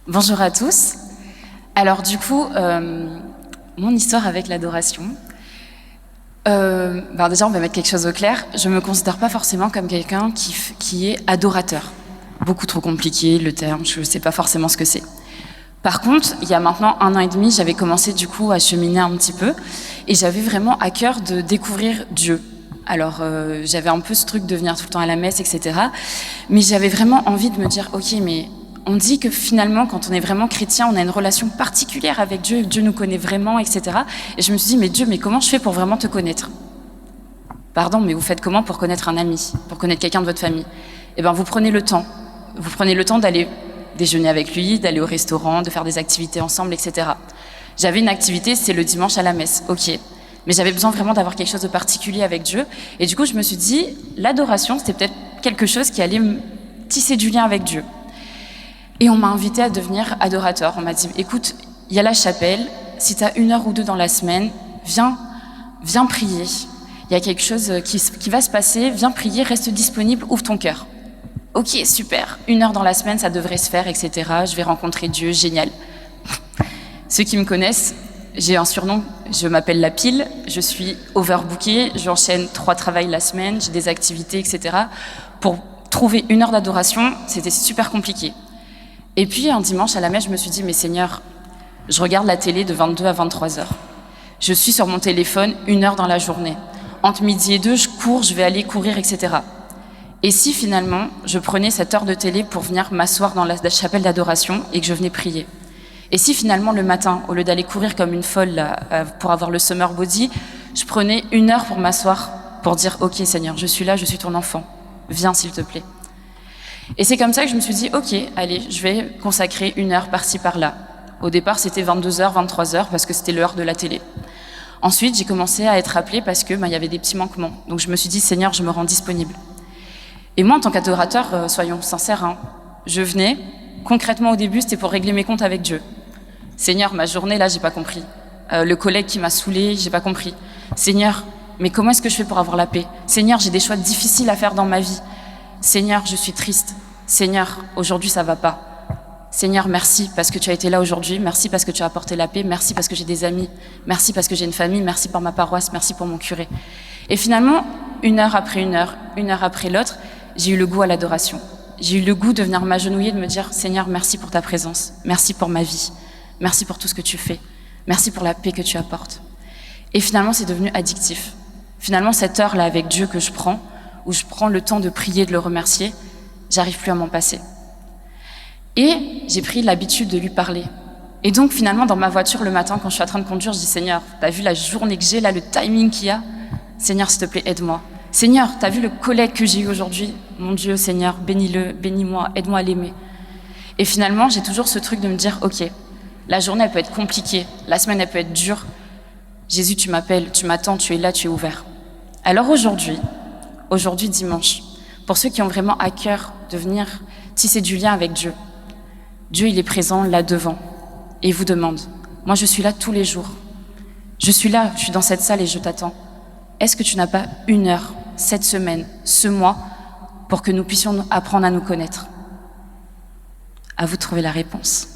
Bonjour à tous. Alors du coup, mon histoire avec l'adoration. Déjà, on va mettre quelque chose au clair. Je me considère pas forcément comme quelqu'un qui est adorateur. Beaucoup trop compliqué le terme, je ne sais pas forcément ce que c'est. Par contre, il y a maintenant 1 an et demi, j'avais commencé du coup à cheminer un petit peu et j'avais vraiment à cœur de découvrir Dieu. Alors, j'avais un peu ce truc de venir tout le temps à la messe, etc. Mais j'avais vraiment envie de me dire, ok, mais on dit que finalement, quand on est vraiment chrétien, on a une relation particulière avec Dieu, Dieu nous connaît vraiment, etc. Et je me suis dit, mais Dieu, mais comment je fais pour vraiment te connaître? Pardon, mais vous faites comment pour connaître un ami, pour connaître quelqu'un de votre famille? Eh bien, vous prenez le temps. Vous prenez le temps d'aller déjeuner avec lui, d'aller au restaurant, de faire des activités ensemble, etc. J'avais une activité, c'est le dimanche à la messe, ok. Mais j'avais besoin vraiment d'avoir quelque chose de particulier avec Dieu. Et du coup, je me suis dit, l'adoration, c'était peut-être quelque chose qui allait me tisser du lien avec Dieu. Et on m'a invité à devenir adorateur. On m'a dit, écoute, il y a la chapelle, si tu as 1 heure ou 2 dans la semaine, viens prier. Il y a quelque chose qui va se passer, viens prier, reste disponible, ouvre ton cœur. Ok, super, 1 heure dans la semaine, ça devrait se faire, etc. Je vais rencontrer Dieu, génial. Ceux qui me connaissent, j'ai un surnom, je m'appelle la pile, je suis overbookée, j'enchaîne 3 travails la semaine, j'ai des activités, etc. Pour trouver 1 heure d'adoration, c'était super compliqué. Et puis un dimanche à la messe, je me suis dit, mais Seigneur, je regarde la télé de 22 à 23 heures. Je suis sur mon téléphone 1 heure dans la journée. Entre midi et 2, je cours, je vais aller courir, etc. Et si finalement, je prenais cette heure de télé pour venir m'asseoir dans la chapelle d'adoration et que je venais prier? Et si finalement, le matin, au lieu d'aller courir comme une folle là, pour avoir le summer body, je prenais 1 heure pour m'asseoir, pour dire, ok Seigneur, je suis là, je suis ton enfant, viens s'il te plaît. Et c'est comme ça que je me suis dit, ok, allez, je vais consacrer 1 heure par-ci par-là. Au départ, c'était 22h, 23h, parce que c'était l'heure de la télé. Ensuite, j'ai commencé à être appelée parce que y avait des petits manquements. Donc je me suis dit, Seigneur, je me rends disponible. Et moi, en tant qu'adorateur, soyons sincères, hein, je venais, concrètement au début, c'était pour régler mes comptes avec Dieu. Seigneur, ma journée, là, j'ai pas compris. Le collègue qui m'a saoulée, j'ai pas compris. Seigneur, mais comment est-ce que je fais pour avoir la paix? Seigneur, j'ai des choix difficiles à faire dans ma vie. Seigneur, je suis triste. Seigneur, aujourd'hui, ça va pas. Seigneur, merci parce que tu as été là aujourd'hui. Merci parce que tu as apporté la paix. Merci parce que j'ai des amis. Merci parce que j'ai une famille. Merci pour ma paroisse. Merci pour mon curé. Et finalement, 1 heure après 1 heure, 1 heure après l'autre, j'ai eu le goût à l'adoration. J'ai eu le goût de venir m'agenouiller, de me dire, Seigneur, merci pour ta présence. Merci pour ma vie. Merci pour tout ce que tu fais. Merci pour la paix que tu apportes. Et finalement, c'est devenu addictif. Finalement, cette heure-là avec Dieu que je prends, où je prends le temps de prier, de le remercier, j'arrive plus à m'en passer. Et j'ai pris l'habitude de lui parler. Et donc finalement, dans ma voiture le matin, quand je suis en train de conduire, je dis, Seigneur, t'as vu la journée que j'ai, là, le timing qu'il y a? Seigneur, s'il te plaît, aide-moi. Seigneur, t'as vu le collègue que j'ai eu aujourd'hui? Mon Dieu, Seigneur, bénis-le, bénis-moi, aide-moi à l'aimer. Et finalement, j'ai toujours ce truc de me dire, ok, la journée, elle peut être compliquée, la semaine, elle peut être dure. Jésus, tu m'appelles, tu m'attends, tu es là, tu es ouvert. Alors aujourd'hui, dimanche, pour ceux qui ont vraiment à cœur de venir tisser du lien avec Dieu, Dieu, il est présent là devant et il vous demande, moi je suis là tous les jours, je suis là, je suis dans cette salle et je t'attends. Est-ce que tu n'as pas 1 heure, cette semaine, ce mois, pour que nous puissions apprendre à nous connaître? À vous de trouver la réponse.